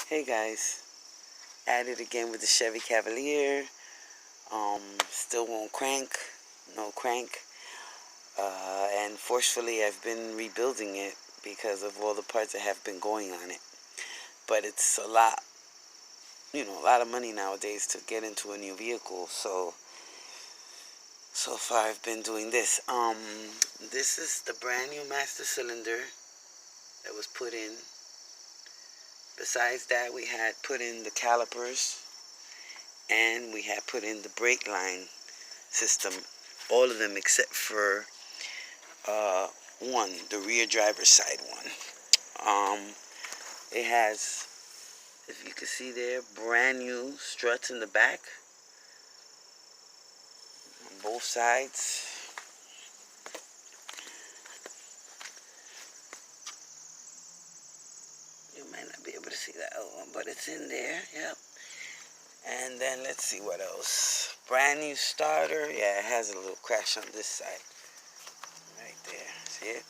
Hey guys, at it again with the Chevy Cavalier. Still won't crank, no crank. And forcefully I've been rebuilding it because of all the parts that have been going on it. But it's a lot, a lot of money nowadays to get into a new vehicle. So far I've been doing this. This is the brand new master cylinder that was put in. Besides that, we had put in the calipers and we had put in the brake line system. All of them except for one, the rear driver's side one. It has, if you can see there, brand new struts in the back on both sides. You might not be able to see that other one, but it's in there. Yep. And then let's see what else. Brand new starter. Yeah, it has a little crash on this side. Right there. See it?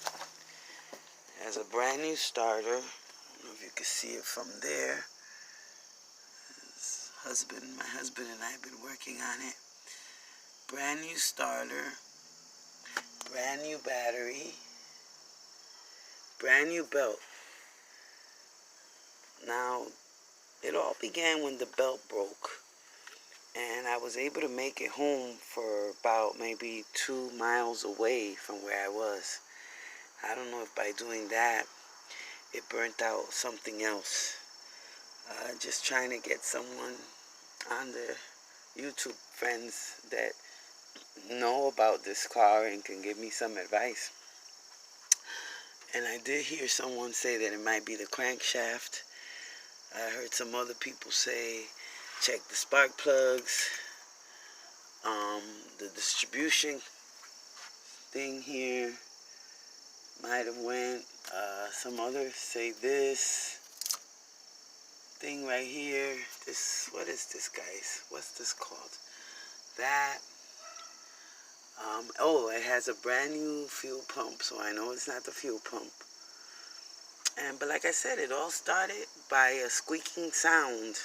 It has a brand new starter. I don't know if you can see it from there. My husband and I have been working on it. Brand new starter. Brand new battery. Brand new belt. Now, it all began when the belt broke. And I was able to make it home for about maybe 2 miles away from where I was. I don't know if by doing that, it burnt out something else. Just trying to get someone on the YouTube friends that know about this car and can give me some advice. And I did hear someone say that it might be the crankshaft. I heard some other people say check the spark plugs. The distribution thing here might have went. Some others say this thing right here. This, what is this, guys? What's this called? That. Oh, it has a brand new fuel pump, so I know it's not the fuel pump. But like I said, it all started by a squeaking sound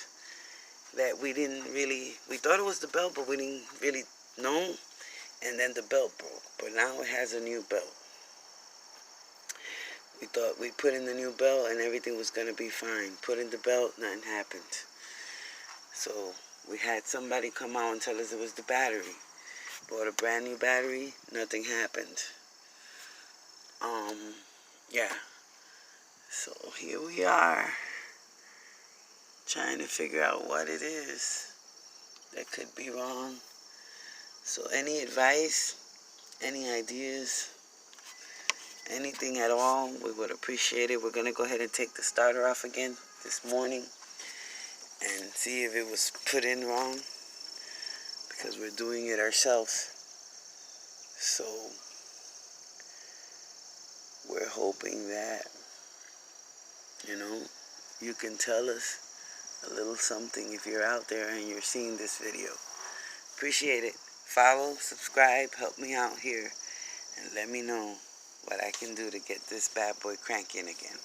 that we thought it was the belt, but we didn't really know. And then the belt broke, but now it has a new belt. We thought we put in the new belt and everything was going to be fine. Put in the belt, nothing happened. So we had somebody come out and tell us it was the battery. Bought a brand new battery, nothing happened. Yeah. So here we are, trying to figure out what it is that could be wrong. So any advice, any ideas, anything at all, we would appreciate it. We're going to go ahead and take the starter off again this morning and see if it was put in wrong, because we're doing it ourselves. So we're hoping that, you can tell us a little something if you're out there and you're seeing this video. Appreciate it. Follow, subscribe, help me out here, and let me know what I can do to get this bad boy cranking again.